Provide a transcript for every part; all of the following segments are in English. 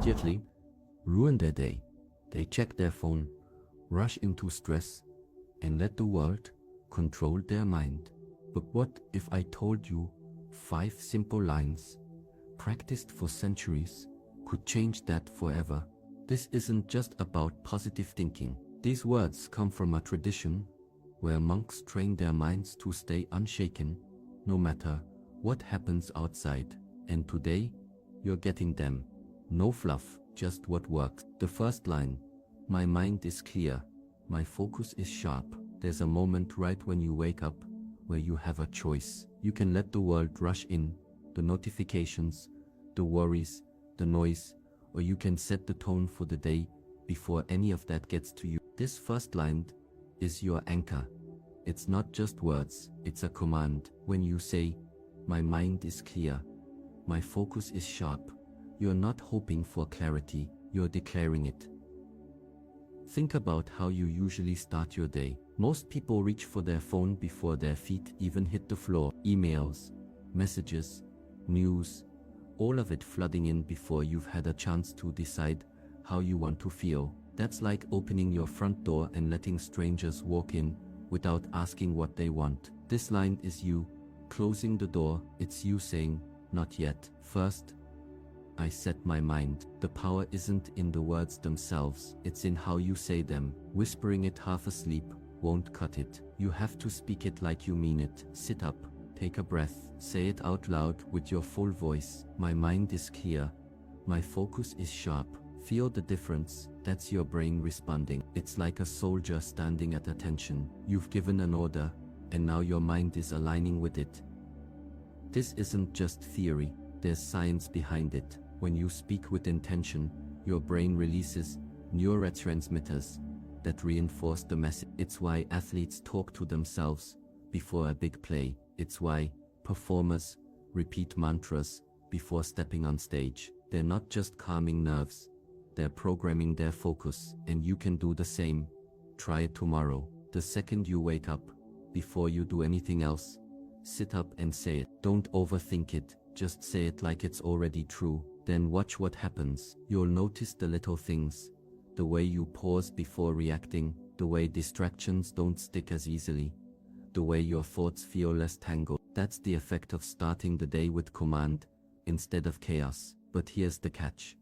immediately ruin their day. They check their phone, rush into stress, and let the world control their mind. But what if I told you 5 simple lines, practiced for centuries, could change that forever? This isn't just about positive thinking. These words come from a tradition where monks train their minds to stay unshaken, no matter what happens outside. And today, you're getting them. No fluff, just what works. The first line, my mind is clear, my focus is sharp. There's a moment right when you wake up where you have a choice. You can let the world rush in, the notifications, the worries, the noise, or you can set the tone for the day before any of that gets to you. This first line is your anchor. It's not just words, it's a command. When you say, my mind is clear, my focus is sharp, you're not hoping for clarity, you're declaring it. Think about how you usually start your day. Most people reach for their phone before their feet even hit the floor. Emails, messages, news, all of it flooding in before you've had a chance to decide how you want to feel. That's like opening your front door and letting strangers walk in without asking what they want. This line is you closing the door. It's you saying, not yet. First, I set my mind. The power isn't in the words themselves, it's in how you say them. Whispering it half asleep won't cut it. You have to speak it like you mean it. Sit up, take a breath, say it out loud with your full voice. My mind is clear, my focus is sharp. Feel the difference. That's your brain responding. It's like a soldier standing at attention. You've given an order, and now your mind is aligning with it. This isn't just theory, there's science behind it. When you speak with intention, your brain releases neurotransmitters that reinforce the message. It's why athletes talk to themselves before a big play. It's why performers repeat mantras before stepping on stage. They're not just calming nerves, they're programming their focus, and you can do the same. Try it tomorrow. The second you wake up, before you do anything else, sit up and say it. Don't overthink it, just say it like it's already true. Then watch what happens. You'll notice the little things, the way you pause before reacting, the way distractions don't stick as easily, the way your thoughts feel less tangled. That's the effect of starting the day with command instead of chaos. But here's the catch.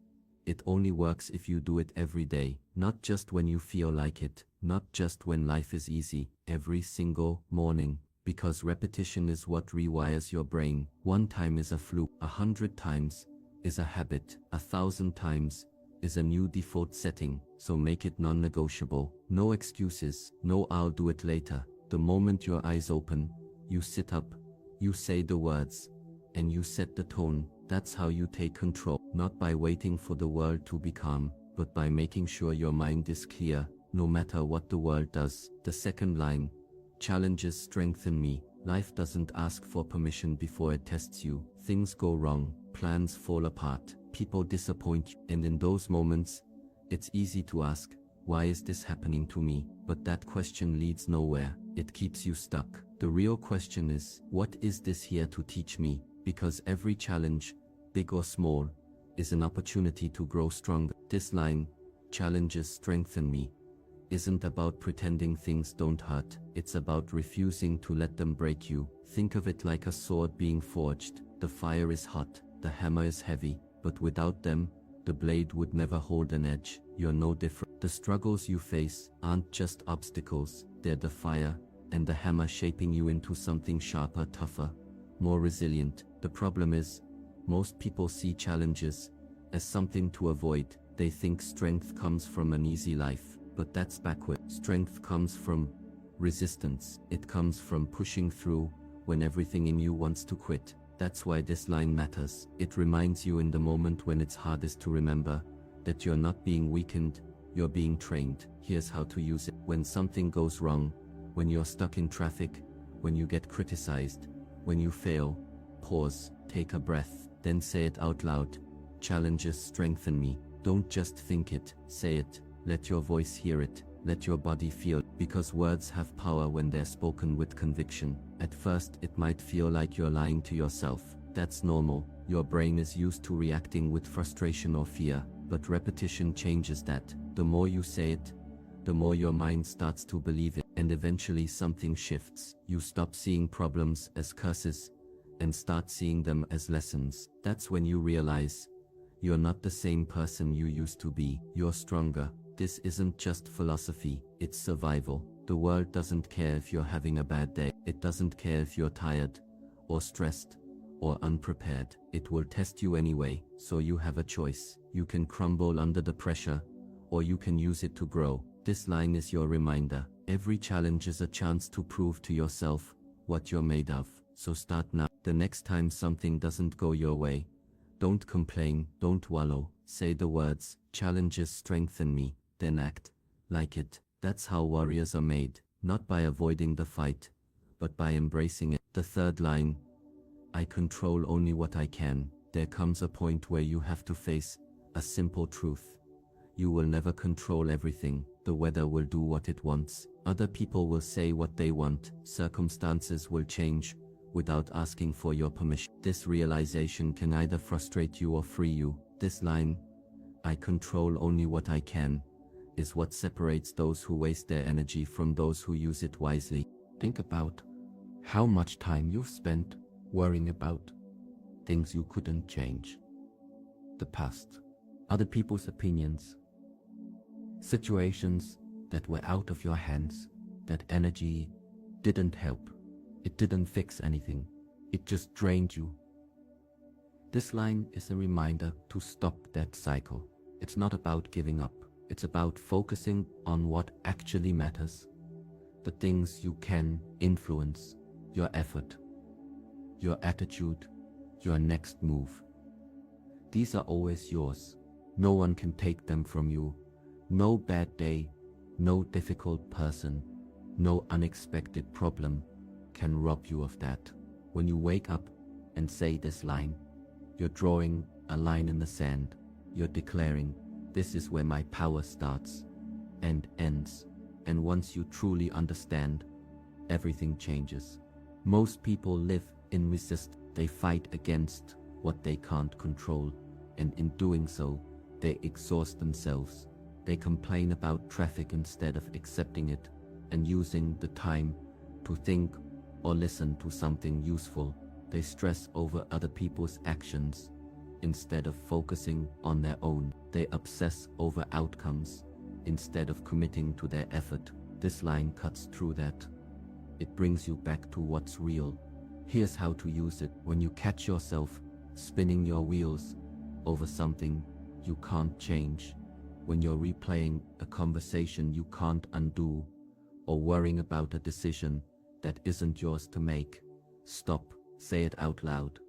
It only works if you do it every day, not just when you feel like it, not just when life is easy, every single morning, because repetition is what rewires your brain. 1 time is a fluke, 100 times is a habit, 1,000 times is a new default setting, so make it non-negotiable. No excuses, no I'll do it later. The moment your eyes open, you sit up, you say the words, and you set the tone. That's how you take control, not by waiting for the world to be calm, but by making sure your mind is clear, no matter what the world does. The second line, challenges strengthen me. Life doesn't ask for permission before it tests you. Things go wrong, plans fall apart, people disappoint you, and in those moments, it's easy to ask, why is this happening to me? But that question leads nowhere, it keeps you stuck. The real question is, what is this here to teach me? Because every challenge, big or small, is an opportunity to grow stronger. This line, challenges strengthen me, isn't about pretending things don't hurt, it's about refusing to let them break you. Think of it like a sword being forged. The fire is hot, the hammer is heavy, but without them, the blade would never hold an edge. You're no different. The struggles you face aren't just obstacles, they're the fire and the hammer shaping you into something sharper, tougher, more resilient. The problem is, most people see challenges as something to avoid. They think strength comes from an easy life, but that's backward. Strength comes from resistance. It comes from pushing through when everything in you wants to quit. That's why this line matters. It reminds you in the moment when it's hardest to remember that you're not being weakened, you're being trained. Here's how to use it. When something goes wrong, when you're stuck in traffic, when you get criticized, when you fail, pause, take a breath, then say it out loud. Challenges strengthen me. Don't just think it, say it. Let your voice hear it. Let your body feel it. Because words have power when they're spoken with conviction. At first, it might feel like you're lying to yourself. That's normal. Your brain is used to reacting with frustration or fear. But repetition changes that. The more you say it, the more your mind starts to believe it, and eventually something shifts. You stop seeing problems as curses and start seeing them as lessons. That's when you realize you're not the same person you used to be. You're stronger. This isn't just philosophy, it's survival. The world doesn't care if you're having a bad day. It doesn't care if you're tired or stressed or unprepared. It will test you anyway, so you have a choice. You can crumble under the pressure, or you can use it to grow. This line is your reminder. Every challenge is a chance to prove to yourself what you're made of. So start now. The next time something doesn't go your way, don't complain, don't wallow. Say the words, "Challenges strengthen me," then act like it. That's how warriors are made, not by avoiding the fight, but by embracing it. The third line, "I control only what I can." There comes a point where you have to face a simple truth. You will never control everything. The weather will do what it wants. Other people will say what they want. Circumstances will change without asking for your permission. This realization can either frustrate you or free you. This line, "I control only what I can," is what separates those who waste their energy from those who use it wisely. Think about how much time you've spent worrying about things you couldn't change. The past, other people's opinions, situations that were out of your hands. That energy didn't help. It didn't fix anything. It just drained you. This line is a reminder to stop that cycle. It's not about giving up. It's about focusing on what actually matters. The things you can influence: your effort, your attitude, your next move. These are always yours. No one can take them from you. No bad day, no difficult person, no unexpected problem can rob you of that. When you wake up and say this line, you're drawing a line in the sand. You're declaring, "This is where my power starts and ends." And once you truly understand, everything changes. Most people live in resistance. They fight against what they can't control, and in doing so, they exhaust themselves. They complain about traffic instead of accepting it and using the time to think or listen to something useful. They stress over other people's actions instead of focusing on their own. They obsess over outcomes instead of committing to their effort. This line cuts through that. It brings you back to what's real. Here's how to use it. When you catch yourself spinning your wheels over something you can't change, when you're replaying a conversation you can't undo, or worrying about a decision that isn't yours to make, stop, say it out loud.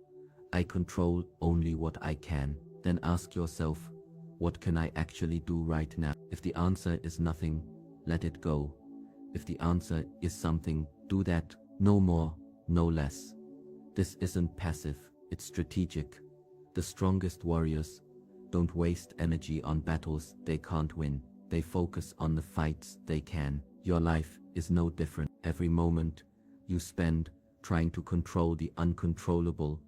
"I control only what I can." Then ask yourself, what can I actually do right now? If the answer is nothing, let it go. If the answer is something, do that. No more, no less. This isn't passive, it's strategic. The strongest warriors don't waste energy on battles they can't win. They focus on the fights they can. Your life is no different. Every moment you spend trying to control the uncontrollable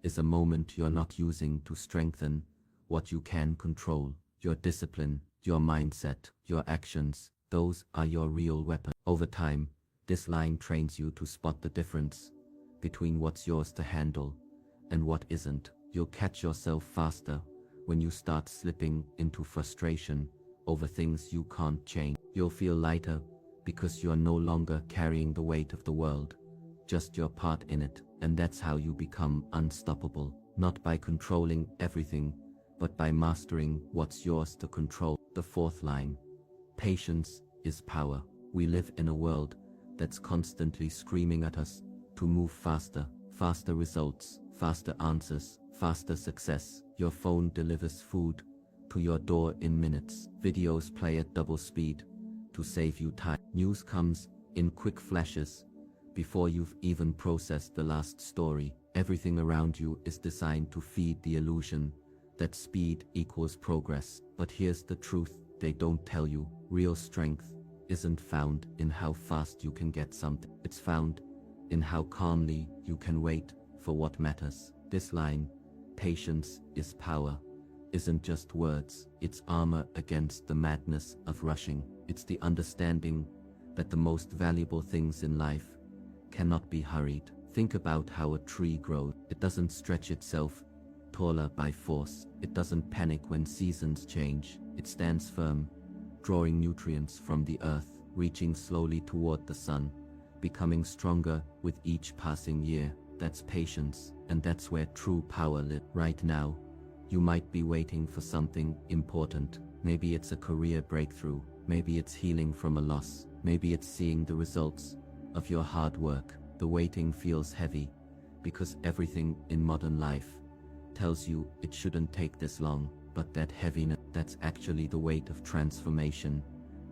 is a moment you're not using to strengthen what you can control. Your discipline, your mindset, your actions, those are your real weapon. Over time, this line trains you to spot the difference between what's yours to handle and what isn't. You'll catch yourself faster when you start slipping into frustration over things you can't change. You'll feel lighter because you're no longer carrying the weight of the world, just your part in it. And that's how you become unstoppable, not by controlling everything, but by mastering what's yours to control. The fourth line, patience is power. We live in a world that's constantly screaming at us to move faster, faster results, faster answers, faster success. Your phone delivers food to your door in minutes. Videos play at double speed to save you time. News comes in quick flashes before you've even processed the last story. Everything around you is designed to feed the illusion that speed equals progress. But here's the truth they don't tell you. Real strength isn't found in how fast you can get something. It's found in how calmly you can wait for what matters. This line, patience is power, isn't just words, it's armor against the madness of rushing. It's the understanding that the most valuable things in life cannot be hurried. Think about how a tree grows. It doesn't stretch itself taller by force. It doesn't panic when seasons change. It stands firm, drawing nutrients from the earth, reaching slowly toward the sun, becoming stronger with each passing year. That's patience, and that's where true power lives. Right now, you might be waiting for something important. Maybe it's a career breakthrough. Maybe it's healing from a loss. Maybe it's seeing the results of your hard work. The waiting feels heavy because everything in modern life tells you it shouldn't take this long. But that heaviness, that's actually the weight of transformation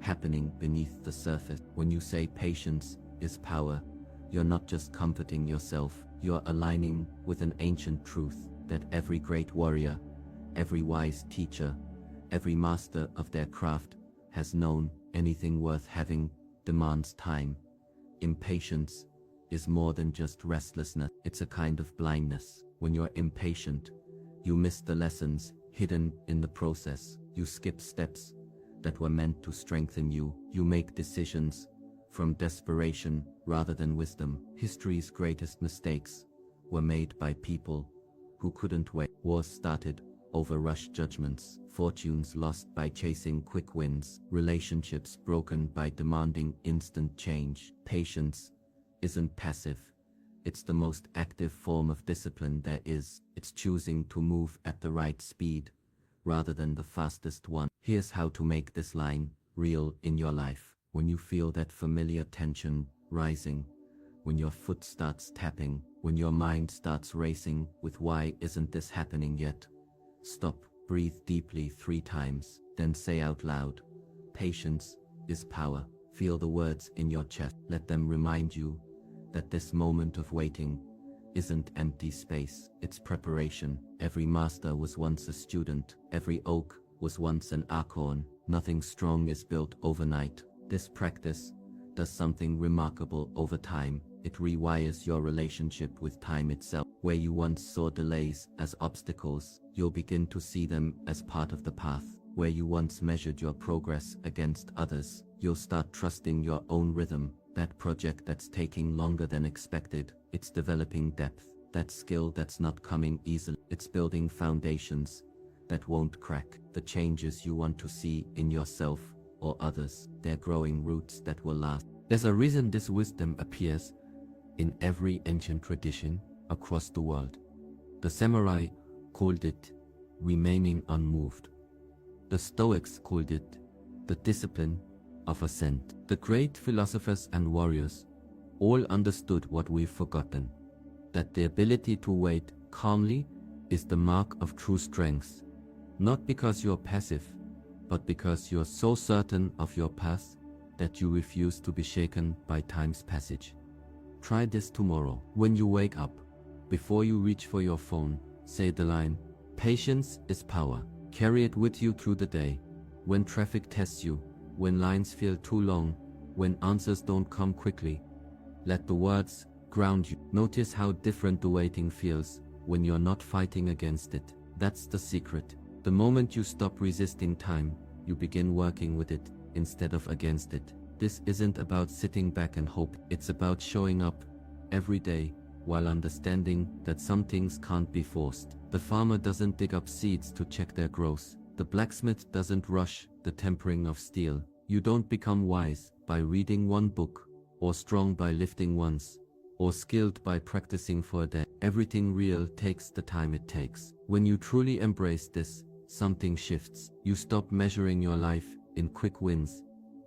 happening beneath the surface. When you say patience is power, you're not just comforting yourself, you're aligning with an ancient truth that every great warrior, every wise teacher, every master of their craft has known. Anything worth having demands time. Impatience is more than just restlessness, it's a kind of blindness. When you're impatient, you miss the lessons hidden in the process. You skip steps that were meant to strengthen you. You make decisions from desperation rather than wisdom. History's greatest mistakes were made by people who couldn't wait. Wars started over rushed judgments, fortunes lost by chasing quick wins, relationships broken by demanding instant change. Patience isn't passive. It's the most active form of discipline there is. It's choosing to move at the right speed rather than the fastest one. Here's how to make this line real in your life. When you feel that familiar tension rising, when your foot starts tapping, when your mind starts racing with why isn't this happening yet, stop, breathe deeply 3 times, then say out loud, patience is power. Feel the words in your chest. Let them remind you that this moment of waiting isn't empty space, it's preparation. Every master was once a student. Every oak was once an acorn. Nothing strong is built overnight. This practice does something remarkable over time. It rewires your relationship with time itself. Where you once saw delays as obstacles, you'll begin to see them as part of the path. Where you once measured your progress against others, you'll start trusting your own rhythm. That project that's taking longer than expected, it's developing depth. That skill that's not coming easily, it's building foundations that won't crack. The changes you want to see in yourself or others, they're growing roots that will last. There's a reason this wisdom appears in every ancient tradition across the world. The samurai called it remaining unmoved. The Stoics called it the discipline of ascent. The great philosophers and warriors all understood what we've forgotten, that the ability to wait calmly is the mark of true strength, not because you're passive, but because you're so certain of your path that you refuse to be shaken by time's passage. Try this tomorrow. When you wake up, before you reach for your phone, say the line, patience is power. Carry it with you through the day. When traffic tests you, when lines feel too long, when answers don't come quickly, let the words ground you. Notice how different the waiting feels when you're not fighting against it. That's the secret. The moment you stop resisting time, you begin working with it instead of against it. This isn't about sitting back and hope. It's about showing up every day while understanding that some things can't be forced. The farmer doesn't dig up seeds to check their growth. The blacksmith doesn't rush the tempering of steel. You don't become wise by reading one book, or strong by lifting once, or skilled by practicing for a day. Everything real takes the time it takes. When you truly embrace this, something shifts. You stop measuring your life in quick wins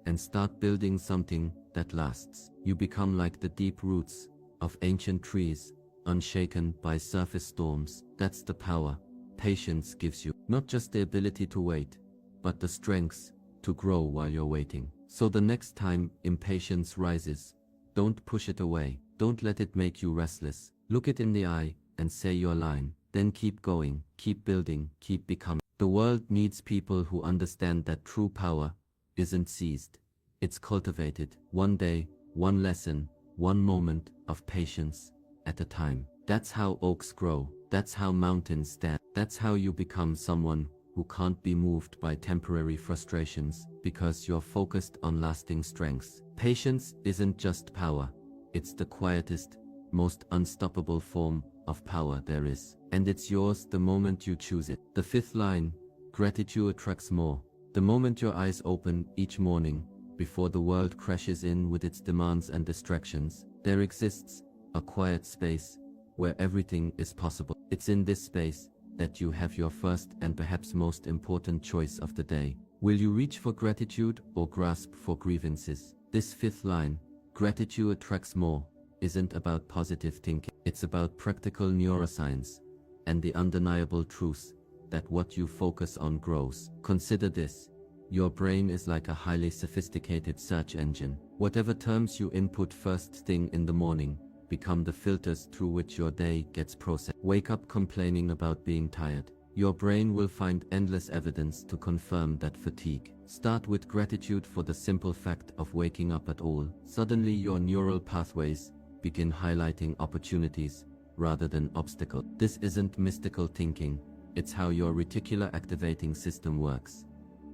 and start building something that lasts. You become like the deep roots of ancient trees, unshaken by surface storms. That's the power patience gives you. Not just the ability to wait, but the strength to grow while you're waiting. So the next time impatience rises, don't push it away. Don't let it make you restless. Look it in the eye and say your line. Then keep going, keep building, keep becoming. The world needs people who understand that true power isn't seized. It's cultivated. One day, one lesson, one moment of patience at a time. That's how oaks grow. That's how mountains stand. That's how you become someone who can't be moved by temporary frustrations because you're focused on lasting strengths. Patience isn't just power, it's the quietest, most unstoppable form of power there is. And it's yours the moment you choose it. The fifth line, gratitude attracts more. The moment your eyes open each morning, before the world crashes in with its demands and distractions, there exists a quiet space where everything is possible. It's in this space that you have your first and perhaps most important choice of the day. Will you reach for gratitude or grasp for grievances? This fifth line, gratitude attracts more, isn't about positive thinking. It's about practical neuroscience and the undeniable truth that what you focus on grows. Consider this. Your brain is like a highly sophisticated search engine. Whatever terms you input first thing in the morning become the filters through which your day gets processed. Wake up complaining about being tired. Your brain will find endless evidence to confirm that fatigue. Start with gratitude for the simple fact of waking up at all. Suddenly your neural pathways begin highlighting opportunities rather than obstacles. This isn't mystical thinking, it's how your reticular activating system works,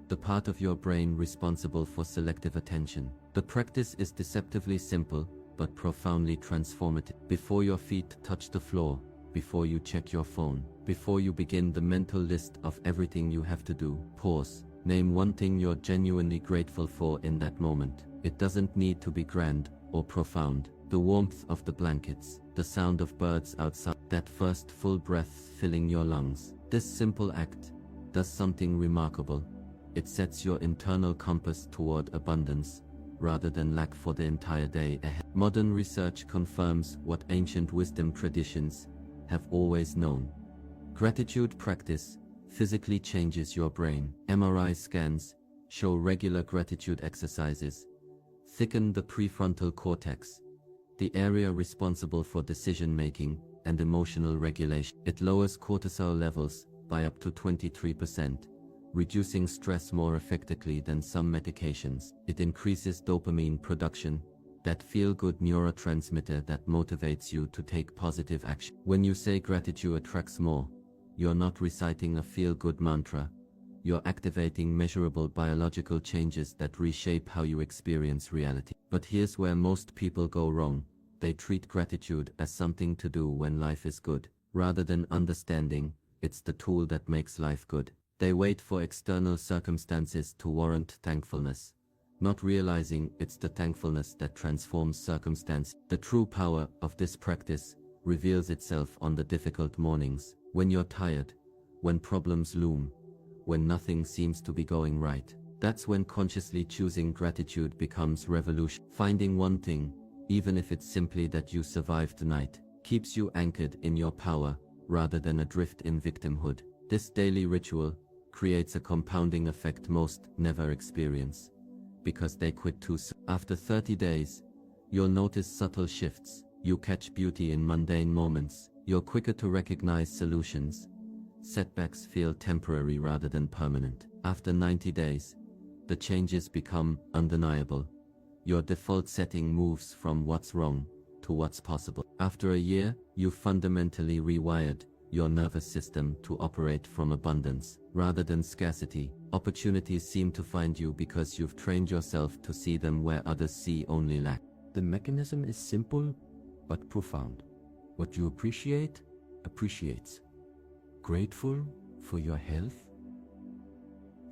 the part of your brain responsible for selective attention. The practice is deceptively simple, but profoundly transformative. Before your feet touch the floor, before you check your phone, before you begin the mental list of everything you have to do, pause. Name one thing you're genuinely grateful for in that moment. It doesn't need to be grand or profound. The warmth of the blankets, the sound of birds outside, that first full breath filling your lungs. This simple act does something remarkable. It sets your internal compass toward abundance rather than lack for the entire day ahead. Modern research confirms what ancient wisdom traditions have always known. Gratitude practice physically changes your brain. MRI scans show regular gratitude exercises thicken the prefrontal cortex, the area responsible for decision-making and emotional regulation. It lowers cortisol levels by up to 23%, reducing stress more effectively than some medications. It increases dopamine production, that feel-good neurotransmitter that motivates you to take positive action. When you say gratitude attracts more, you're not reciting a feel-good mantra. You're activating measurable biological changes that reshape how you experience reality. But here's where most people go wrong. They treat gratitude as something to do when life is good, rather than understanding it's the tool that makes life good. They wait for external circumstances to warrant thankfulness, not realizing it's the thankfulness that transforms circumstance. The true power of this practice reveals itself on the difficult mornings, when you're tired, when problems loom, when nothing seems to be going right. That's when consciously choosing gratitude becomes revolution. Finding one thing, even if it's simply that you survived the night, keeps you anchored in your power rather than adrift in victimhood. This daily ritual creates a compounding effect most never experience, because they quit too soon. After 30 days, you'll notice subtle shifts. You catch beauty in mundane moments. You're quicker to recognize solutions. Setbacks feel temporary rather than permanent. After 90 days, the changes become undeniable. Your default setting moves from what's wrong to what's possible. After a year, you've fundamentally rewired your nervous system to operate from abundance rather than scarcity. Opportunities seem to find you because you've trained yourself to see them where others see only lack. The mechanism is simple but profound. What you appreciate, appreciates. Grateful for your health,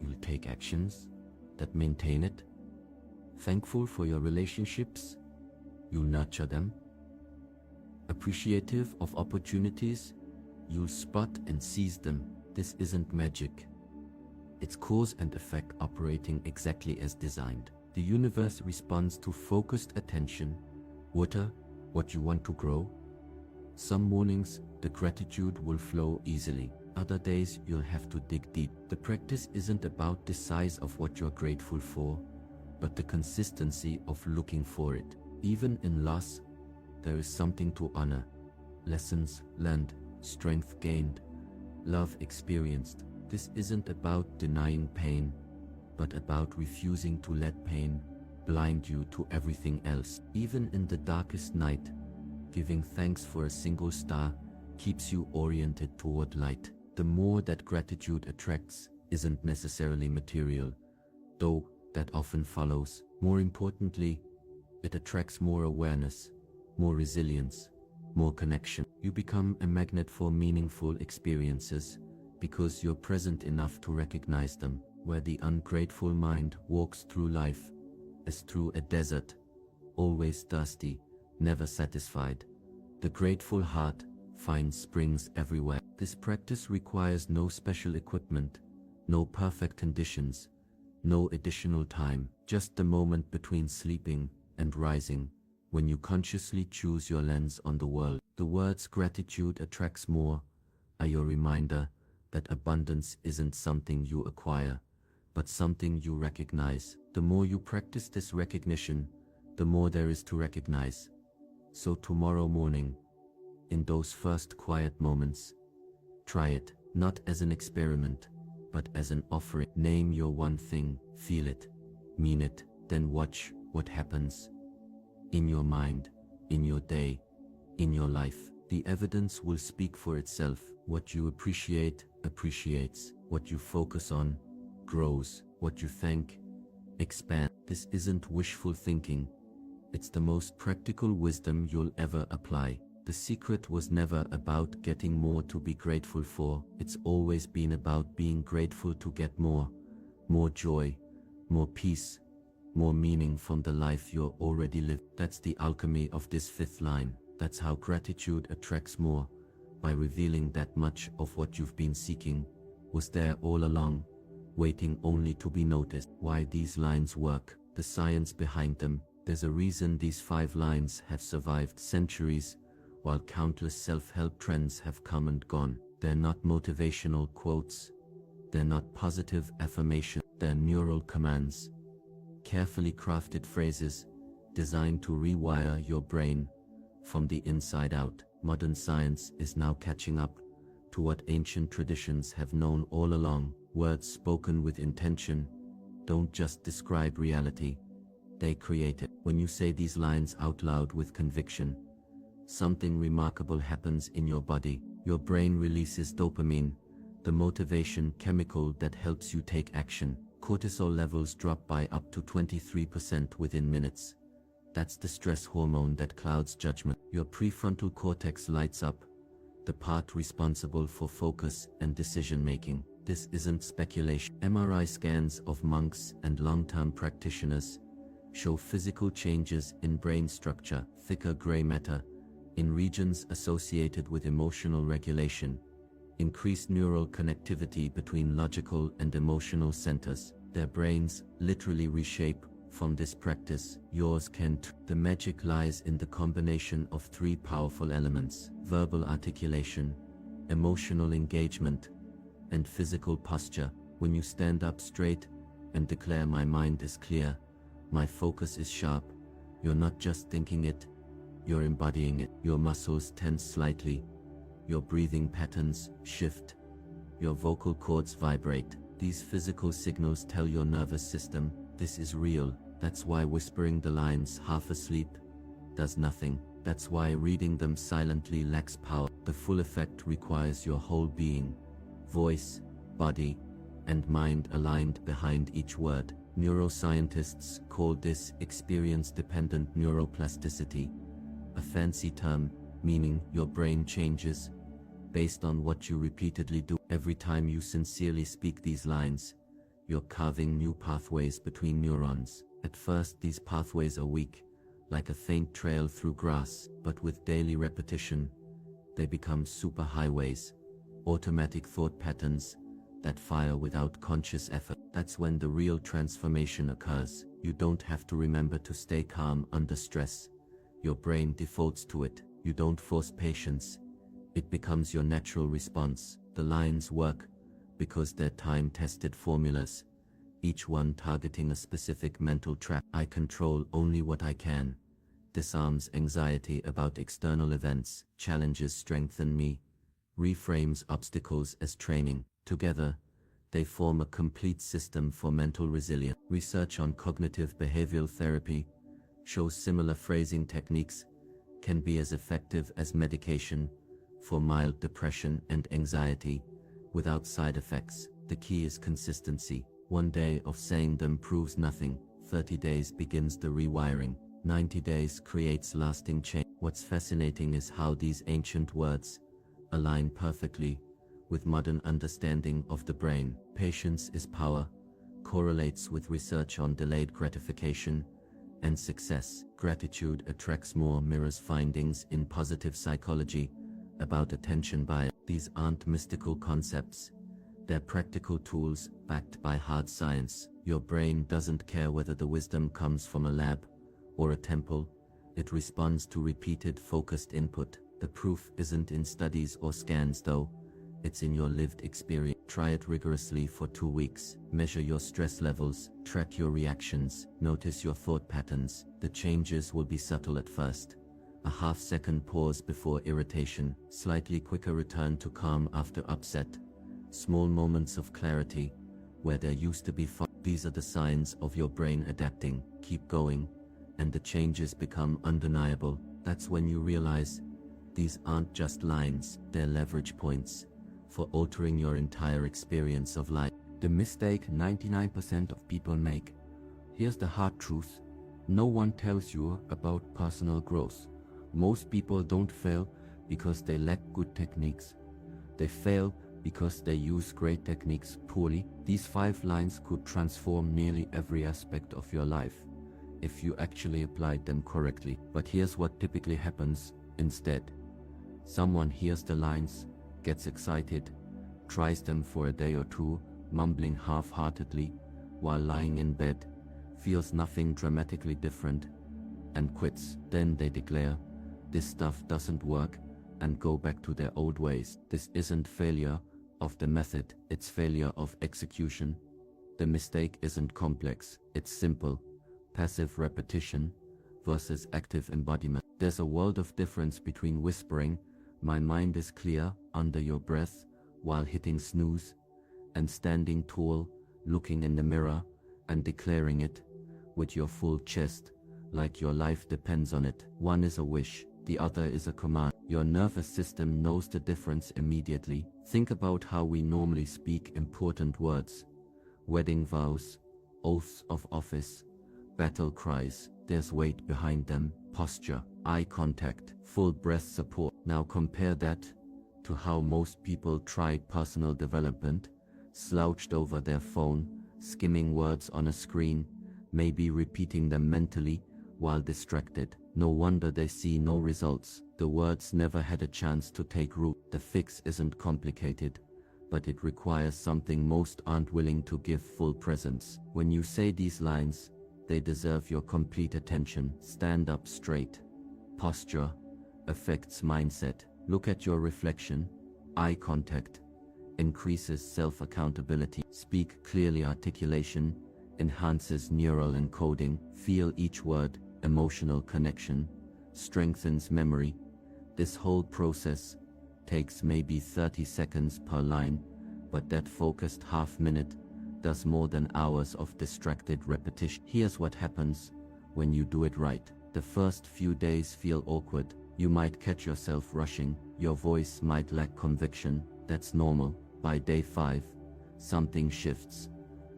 you'll take actions that maintain it. Thankful for your relationships, you'll nurture them. Appreciative of opportunities, you'll spot and seize them. This isn't magic. It's cause and effect operating exactly as designed. The universe responds to focused attention. Water what you want to grow. Some mornings, the gratitude will flow easily. Other days, you'll have to dig deep. The practice isn't about the size of what you're grateful for, but the consistency of looking for it. Even in loss, there is something to honor. Lessons learned, strength gained, love experienced. This isn't about denying pain, but about refusing to let pain blind you to everything else. Even in the darkest night, giving thanks for a single star keeps you oriented toward light. The more that gratitude attracts isn't necessarily material, though that often follows. More importantly, it attracts more awareness, more resilience, more connection. You become a magnet for meaningful experiences because you're present enough to recognize them. Where the ungrateful mind walks through life as through a desert, always thirsty, never satisfied, the grateful heart finds springs everywhere. This practice requires no special equipment, no perfect conditions, no additional time, just the moment between sleeping and rising, when you consciously choose your lens on the world. The words "gratitude attracts more" are your reminder that abundance isn't something you acquire, but something you recognize. The more you practice this recognition, the more there is to recognize. So tomorrow morning, in those first quiet moments, try it, not as an experiment, but as an offering. Name your one thing, feel it, mean it, then watch what happens. In your mind, in your day, in your life. The evidence will speak for itself. What you appreciate, appreciates. What you focus on, grows. What you thank, expands. This isn't wishful thinking. It's the most practical wisdom you'll ever apply. The secret was never about getting more to be grateful for. It's always been about being grateful to get more. More joy, more peace, more meaning from the life you're already living. That's the alchemy of this fifth line. That's how gratitude attracts more, by revealing that much of what you've been seeking was there all along, waiting only to be noticed. Why these lines work, the science behind them. There's a reason these 5 lines have survived centuries, while countless self-help trends have come and gone. They're not motivational quotes. They're not positive affirmations. They're neural commands. Carefully crafted phrases designed to rewire your brain from the inside out. Modern science is now catching up to what ancient traditions have known all along. Words spoken with intention don't just describe reality, they create it. When you say these lines out loud with conviction, something remarkable happens in your body. Your brain releases dopamine, the motivation chemical that helps you take action. Cortisol levels drop by up to 23% within minutes. That's the stress hormone that clouds judgment. Your prefrontal cortex lights up, the part responsible for focus and decision-making. This isn't speculation. MRI scans of monks and long-term practitioners show physical changes in brain structure, thicker gray matter in regions associated with emotional regulation, increased neural connectivity between logical and emotional centers. Their brains literally reshape from this practice. Yours can too. The magic lies in the combination of 3 powerful elements: verbal articulation, emotional engagement, and physical posture. When you stand up straight and declare, "My mind is clear, my focus is sharp," you're not just thinking it, you're embodying it. Your muscles tense slightly, your breathing patterns shift, your vocal cords vibrate. These physical signals tell your nervous system, this is real. That's why whispering the lines half asleep does nothing. That's why reading them silently lacks power. The full effect requires your whole being, voice, body, and mind aligned behind each word. Neuroscientists call this experience-dependent neuroplasticity, a fancy term meaning your brain changes based on what you repeatedly do. Every time you sincerely speak these lines, you're carving new pathways between neurons. At first, these pathways are weak, like a faint trail through grass, but with daily repetition, they become superhighways, automatic thought patterns that fire without conscious effort. That's when the real transformation occurs. You don't have to remember to stay calm under stress. Your brain defaults to it. You don't force patience. It becomes your natural response. The lines work because they're time-tested formulas, each one targeting a specific mental trap. I control only what I can disarms anxiety about external events, challenges strengthen me, reframes obstacles as training. Together, they form a complete system for mental resilience. Research on cognitive behavioral therapy shows similar phrasing techniques can be as effective as medication for mild depression and anxiety. without side effects. The key is consistency. 1 day of saying them proves nothing. 30 days begins the rewiring. 90 days creates lasting change. What's fascinating is how these ancient words align perfectly with modern understanding of the brain. Patience is power correlates with research on delayed gratification and success. Gratitude attracts more mirrors findings in positive psychology about attention bias. These aren't mystical concepts. They're practical tools backed by hard science. Your brain doesn't care whether the wisdom comes from a lab or a temple. It responds to repeated focused input. The proof isn't in studies or scans though. It's in your lived experience. Try it rigorously for 2 weeks. Measure your stress levels, track your reactions, notice your thought patterns. The changes will be subtle at first. A half-second pause before irritation, slightly quicker return to calm after upset, small moments of clarity where there used to be fog. These are the signs of your brain adapting. Keep going, and the changes become undeniable. That's when you realize these aren't just lines, they're leverage points for altering your entire experience of life. The mistake 99% of people make. Here's the hard truth. No one tells you about personal growth. Most people don't fail because they lack good techniques. They fail because they use great techniques poorly. These 5 lines could transform nearly every aspect of your life if you actually applied them correctly. But here's what typically happens instead. Someone hears the lines, gets excited, tries them for a day or two, mumbling half-heartedly while lying in bed, feels nothing dramatically different, and quits. Then they declare, "This stuff doesn't work," and go back to their old ways. This isn't failure of the method, it's failure of execution. The mistake isn't complex, it's simple. Passive repetition versus active embodiment. There's a world of difference between whispering, "My mind is clear," under your breath while hitting snooze, and standing tall, looking in the mirror, and declaring it with your full chest, like your life depends on it. One is a wish, the other is a command. Your nervous system knows the difference immediately. Think about how we normally speak important words. Wedding vows, oaths of office, battle cries. There's weight behind them. Posture, eye contact, full breath support. Now compare that to how most people try personal development, slouched over their phone, skimming words on a screen, maybe repeating them mentally while distracted. No wonder they see no results. The words never had a chance to take root. The fix isn't complicated, but it requires something most aren't willing to give full presence. When you say these lines, they deserve your complete attention. Stand up straight. Posture affects mindset. Look at your reflection. Eye contact increases self-accountability. Speak clearly. Articulation enhances neural encoding. Feel each word. Emotional connection strengthens memory. This whole process takes maybe 30 seconds per line, but that focused half-minute does more than hours of distracted repetition. Here's what happens when you do it right. The first few days feel awkward. You might catch yourself rushing. Your voice might lack conviction. That's normal. By day 5, something shifts.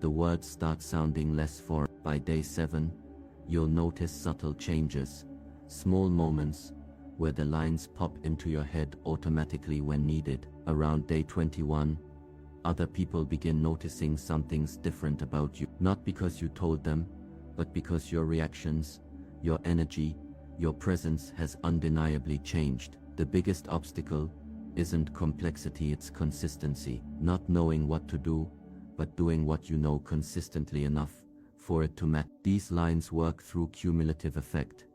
The words start sounding less foreign. By day 7, you'll notice subtle changes, small moments where the lines pop into your head automatically when needed. Around day 21, other people begin noticing something's different about you. Not because you told them, but because your reactions, your energy, your presence has undeniably changed. The biggest obstacle isn't complexity, it's consistency. Not knowing what to do, but doing what you know consistently enough for it to matter. These lines work through cumulative effect,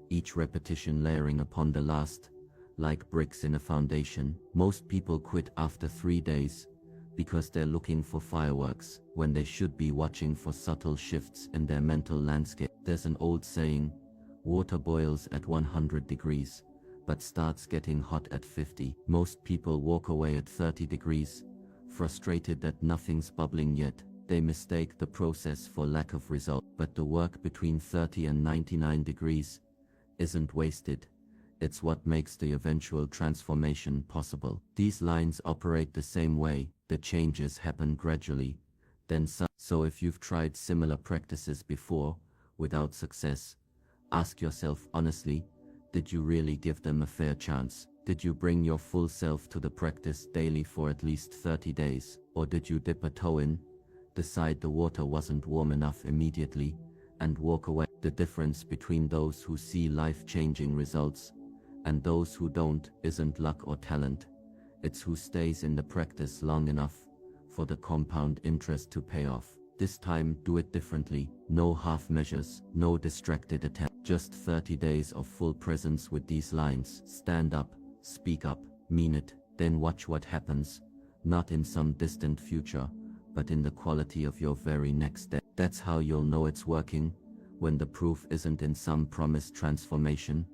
each repetition layering upon the last, like bricks in a foundation. Most people quit after 3 days because they're looking for fireworks when they should be watching for subtle shifts in their mental landscape. There's an old saying, water boils at 100 degrees, but starts getting hot at 50. Most people walk away at 30 degrees, frustrated that nothing's bubbling yet. They mistake the process for lack of result. But the work between 30 and 99 degrees isn't wasted. It's what makes the eventual transformation possible. These lines operate the same way. The changes happen gradually, then so if you've tried similar practices before, without success, ask yourself honestly, did you really give them a fair chance? Did you bring your full self to the practice daily for at least 30 days, or did you dip a toe in, decide the water wasn't warm enough immediately, and walk away? The difference between those who see life-changing results and those who don't isn't luck or talent. It's who stays in the practice long enough for the compound interest to pay off. This time, do it differently. No half measures, no distracted attempt. Just 30 days of full presence with these lines. Stand up, speak up, mean it, then watch what happens, not in some distant future, but in the quality of your very next step. That's how you'll know it's working, when the proof isn't in some promised transformation,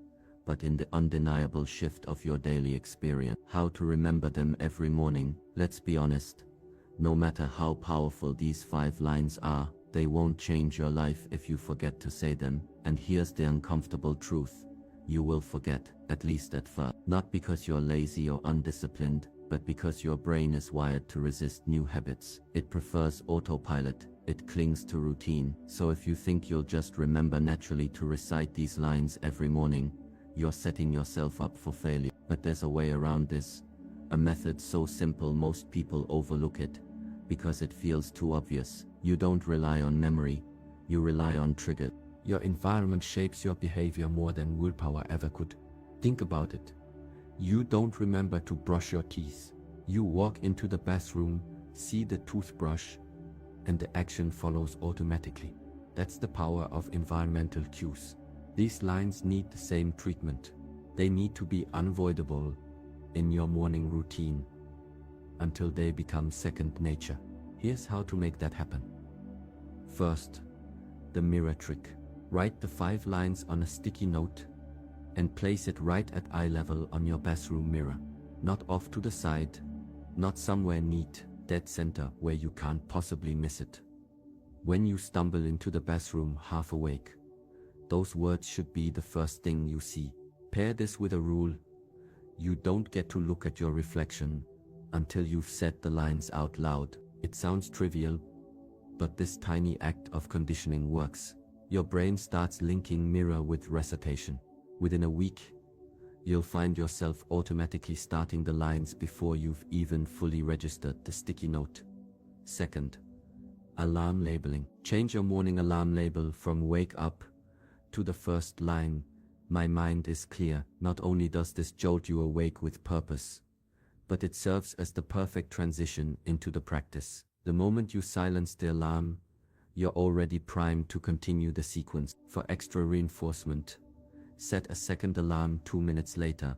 but in the undeniable shift of your daily experience. How to remember them every morning. Let's be honest, no matter how powerful these 5 lines are, they won't change your life if you forget to say them. And here's the uncomfortable truth: you will forget, at least at first. Not because you're lazy or undisciplined, but because your brain is wired to resist new habits. It prefers autopilot, it clings to routine. So if you think you'll just remember naturally to recite these lines every morning, you're setting yourself up for failure. But there's a way around this, a method so simple most people overlook it, because it feels too obvious. You don't rely on memory, you rely on trigger. Your environment shapes your behavior more than willpower ever could. Think about it. You don't remember to brush your teeth. You walk into the bathroom, see the toothbrush, and the action follows automatically. That's the power of environmental cues. These lines need the same treatment. They need to be unavoidable in your morning routine until they become second nature. Here's how to make that happen. First, the mirror trick. Write the 5 lines on a sticky note and place it right at eye level on your bathroom mirror. Not off to the side, not somewhere neat, dead center where you can't possibly miss it. When you stumble into the bathroom half awake, those words should be the first thing you see. Pair this with a rule: you don't get to look at your reflection until you've said the lines out loud. It sounds trivial, but this tiny act of conditioning works. Your brain starts linking mirror with recitation. Within a week, you'll find yourself automatically starting the lines before you've even fully registered the sticky note. Second, alarm labeling. Change your morning alarm label from "wake up" to the first line, "My mind is clear." Not only does this jolt you awake with purpose, but it serves as the perfect transition into the practice. The moment you silence the alarm, you're already primed to continue the sequence. For extra reinforcement, set a second alarm 2 minutes later,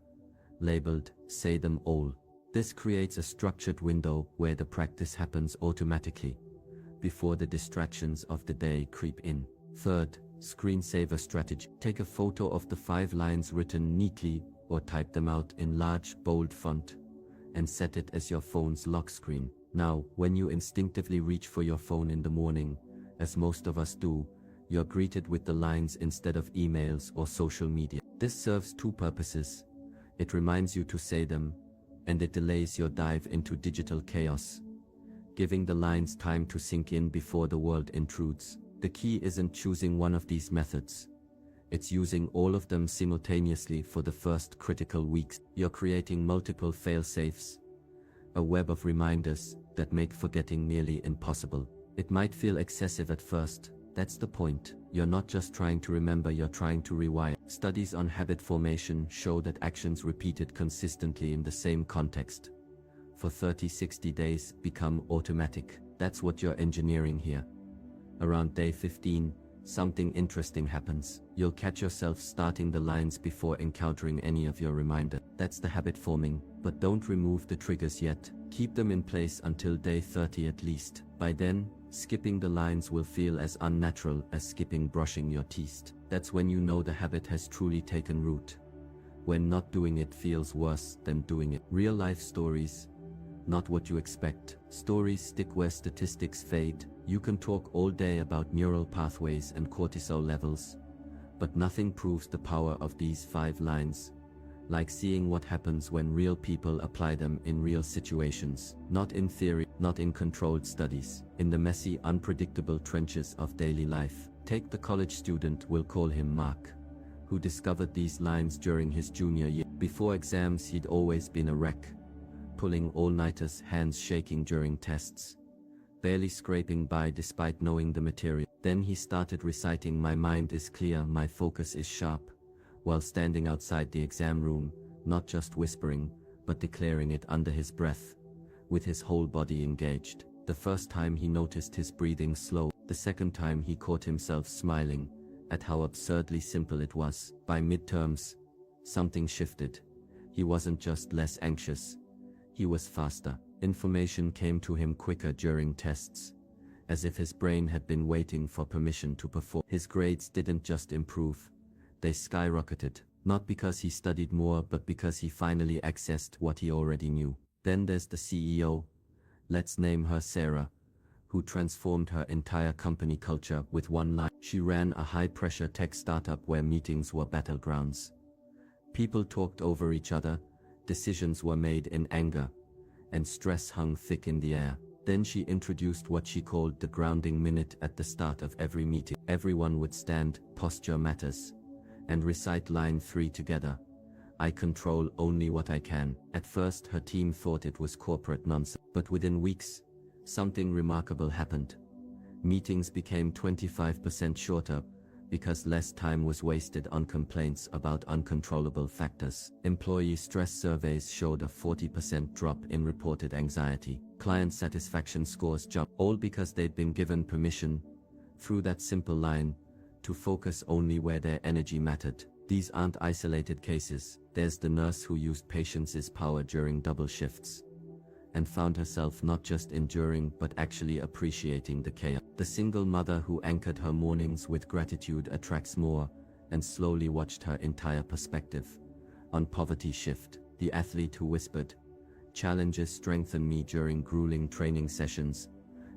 labeled "Say Them All." This creates a structured window where the practice happens automatically, before the distractions of the day creep in. Third, screensaver strategy. Take a photo of the 5 lines written neatly or type them out in large, bold font and set it as your phone's lock screen. Now, when you instinctively reach for your phone in the morning, as most of us do, you're greeted with the lines instead of emails or social media. This serves 2 purposes. It reminds you to say them, and it delays your dive into digital chaos, giving the lines time to sink in before the world intrudes. The key isn't choosing one of these methods. It's using all of them simultaneously for the first critical weeks. You're creating multiple fail-safes, a web of reminders that make forgetting nearly impossible. It might feel excessive at first. That's the point. You're not just trying to remember, you're trying to rewire. Studies on habit formation show that actions repeated consistently in the same context for 30-60 days become automatic. That's what you're engineering here. Around day 15, something interesting happens. You'll catch yourself starting the lines before encountering any of your reminder. That's the habit forming, but don't remove the triggers yet. Keep them in place until day 30 at least. By then, skipping the lines will feel as unnatural as skipping brushing your teeth. That's when you know the habit has truly taken root. When not doing it feels worse than doing it. Real life stories, not what you expect. Stories stick where statistics fade. You can talk all day about neural pathways and cortisol levels, but nothing proves the power of these 5 lines like seeing what happens when real people apply them in real situations, not in theory, not in controlled studies, in the messy, unpredictable trenches of daily life. Take the college student, we'll call him Mark, who discovered these lines during his junior year. Before exams, he'd always been a wreck, pulling all-nighters, hands shaking during tests, barely scraping by despite knowing the material. Then he started reciting, "My mind is clear, my focus is sharp," while standing outside the exam room, not just whispering, but declaring it under his breath, with his whole body engaged. The first time he noticed his breathing slow, the second time he caught himself smiling at how absurdly simple it was. By midterms, something shifted. He wasn't just less anxious, he was faster. Information came to him quicker during tests, as if his brain had been waiting for permission to perform. His grades didn't just improve, they skyrocketed, not because he studied more but because he finally accessed what he already knew. Then there's the CEO, let's name her Sarah, who transformed her entire company culture with one line. She ran a high-pressure tech startup where meetings were battlegrounds. People talked over each other, decisions were made in anger, and stress hung thick in the air. Then she introduced what she called the grounding minute at the start of every meeting. Everyone would stand, posture matters, and recite line 3 together. "I control only what I can." At first her team thought it was corporate nonsense, but within weeks, something remarkable happened. Meetings became 25% shorter, because less time was wasted on complaints about uncontrollable factors. Employee stress surveys showed a 40% drop in reported anxiety. Client satisfaction scores jumped, all because they'd been given permission, through that simple line, to focus only where their energy mattered. These aren't isolated cases. There's the nurse who used patience's power during double shifts, and found herself not just enduring but actually appreciating the chaos. The single mother who anchored her mornings with gratitude attracts more, and slowly watched her entire perspective on poverty shift. The athlete who whispered, "Challenges strengthen me" during grueling training sessions,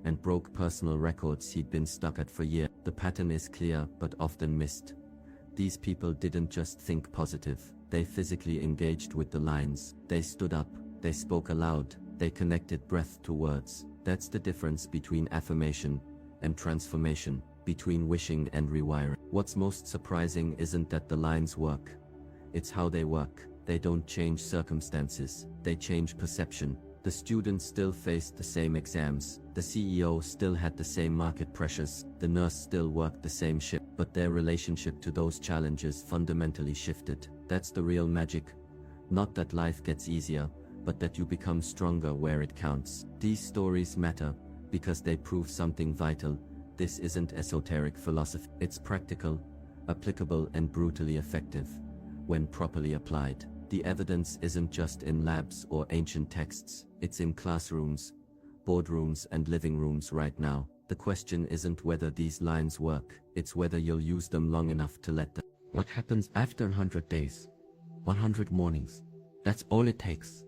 and broke personal records he'd been stuck at for years. The pattern is clear but often missed. These people didn't just think positive, they physically engaged with the lines. They stood up, they spoke aloud, they connected breath to words. That's the difference between affirmation and transformation, between wishing and rewiring. What's most surprising isn't that the lines work, it's how they work. They don't change circumstances, they change perception. The students still faced the same exams, the CEO still had the same market pressures, the nurse still worked the same shift, but their relationship to those challenges fundamentally shifted. That's the real magic. Not that life gets easier, but that you become stronger where it counts. These stories matter because they prove something vital. This isn't esoteric philosophy. It's practical, applicable, and brutally effective when properly applied. The evidence isn't just in labs or ancient texts, it's in classrooms, boardrooms, and living rooms right now. The question isn't whether these lines work, it's whether you'll use them long enough to let them. What happens after 100 days? 100 mornings. That's all it takes.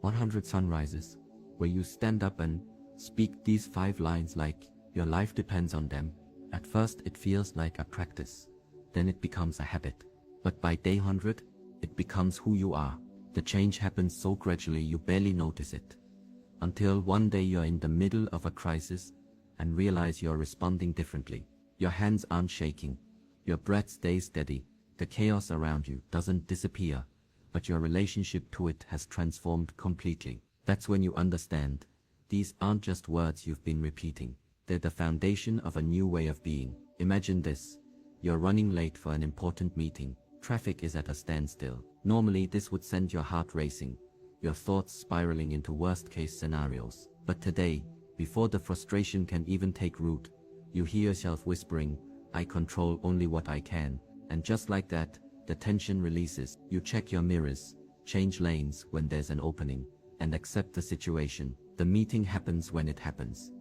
100 sunrises, where you stand up and speak these 5 lines like your life depends on them. At first it feels like a practice, then it becomes a habit. But by day 100, it becomes who you are. The change happens so gradually you barely notice it, until one day you're in the middle of a crisis and realize you're responding differently. Your hands aren't shaking, your breath stays steady, the chaos around you doesn't disappear, but your relationship to it has transformed completely. That's when you understand, these aren't just words you've been repeating, they're the foundation of a new way of being. Imagine this, you're running late for an important meeting. Traffic is at a standstill. Normally this would send your heart racing, your thoughts spiraling into worst-case scenarios. But today, before the frustration can even take root, you hear yourself whispering, "I control only what I can." And just like that, the tension releases. You check your mirrors, change lanes when there's an opening, and accept the situation. The meeting happens when it happens.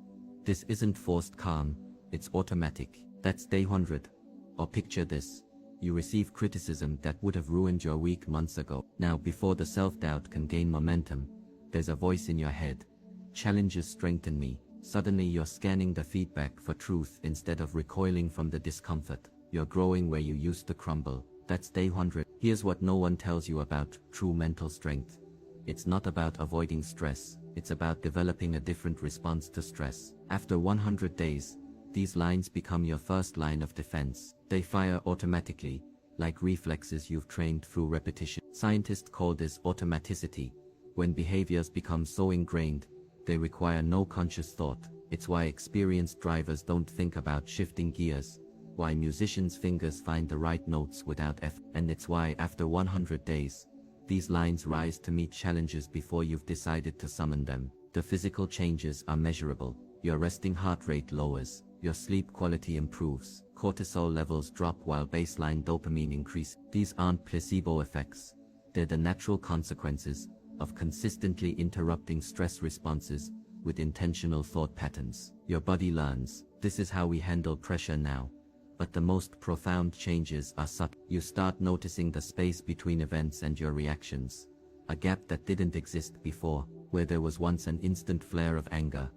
This isn't forced calm, it's automatic. That's day 100. Or picture this. You receive criticism that would have ruined your week months ago. Now, before the self-doubt can gain momentum, there's a voice in your head. Challenges strengthen me. Suddenly you're scanning the feedback for truth instead of recoiling from the discomfort. You're growing where you used to crumble. That's day 100. Here's what no one tells you about true mental strength. It's not about avoiding stress, it's about developing a different response to stress. After 100 days, these lines become your first line of defense. They fire automatically, like reflexes you've trained through repetition. Scientists call this automaticity. When behaviors become so ingrained, they require no conscious thought. It's why experienced drivers don't think about shifting gears, why musicians' fingers find the right notes without effort, and it's why after 100 days, these lines rise to meet challenges before you've decided to summon them. The physical changes are measurable. Your resting heart rate lowers, your sleep quality improves, cortisol levels drop while baseline dopamine increases. These aren't placebo effects. They're the natural consequences of consistently interrupting stress responses with intentional thought patterns. Your body learns, this is how we handle pressure now. But the most profound changes are subtle. You start noticing the space between events and your reactions. A gap that didn't exist before. Where there was once an instant flare of anger,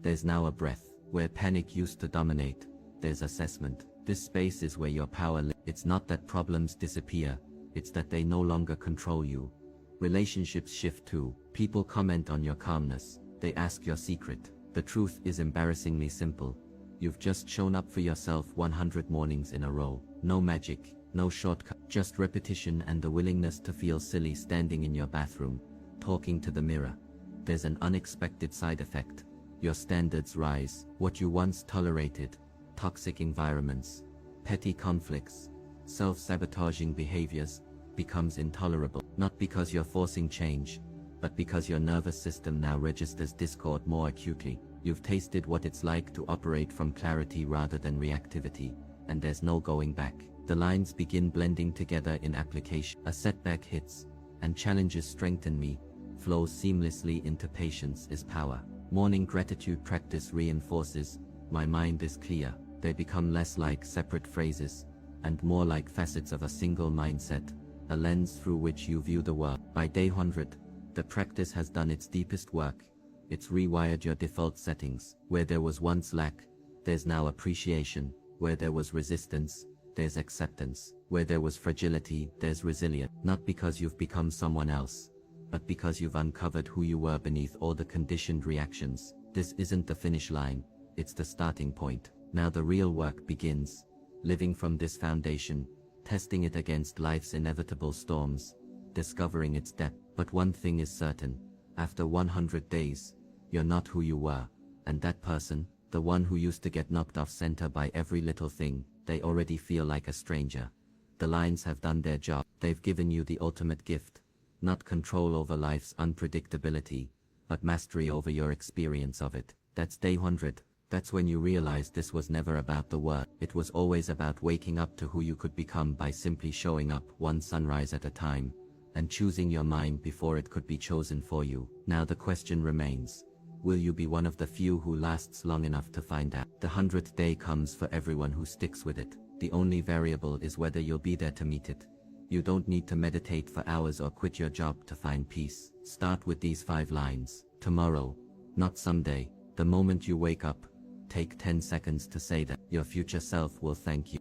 there's now a breath. Where panic used to dominate, there's assessment. This space is where your power lives. It's not that problems disappear, it's that they no longer control you. Relationships shift too. People comment on your calmness. They ask your secret. The truth is embarrassingly simple. You've just shown up for yourself 100 mornings in a row. No magic, no shortcut, just repetition and the willingness to feel silly standing in your bathroom, talking to the mirror. There's an unexpected side effect. Your standards rise. What you once tolerated, toxic environments, petty conflicts, self-sabotaging behaviors, becomes intolerable. Not because you're forcing change, but because your nervous system now registers discord more acutely. You've tasted what it's like to operate from clarity rather than reactivity, and there's no going back. The lines begin blending together in application. A setback hits, and challenges strengthen me, flows seamlessly into patience is power. Morning gratitude practice reinforces, my mind is clear. They become less like separate phrases, and more like facets of a single mindset, a lens through which you view the world. By day 100, the practice has done its deepest work. It's rewired your default settings. Where there was once lack, there's now appreciation. Where there was resistance, there's acceptance. Where there was fragility, there's resilience. Not because you've become someone else, but because you've uncovered who you were beneath all the conditioned reactions. This isn't the finish line, it's the starting point. Now the real work begins. Living from this foundation, testing it against life's inevitable storms, discovering its depth. But one thing is certain, after 100 days, you're not who you were, and that person, the one who used to get knocked off center by every little thing, they already feel like a stranger. The lines have done their job. They've given you the ultimate gift. Not control over life's unpredictability, but mastery over your experience of it. That's day 100. That's when you realize this was never about the work. It was always about waking up to who you could become by simply showing up one sunrise at a time, and choosing your mind before it could be chosen for you. Now the question remains, will you be one of the few who lasts long enough to find out? The 100th day comes for everyone who sticks with it. The only variable is whether you'll be there to meet it. You don't need to meditate for hours or quit your job to find peace. Start with these 5 lines. Tomorrow, not someday. The moment you wake up, take 10 seconds to say that. Your future self will thank you.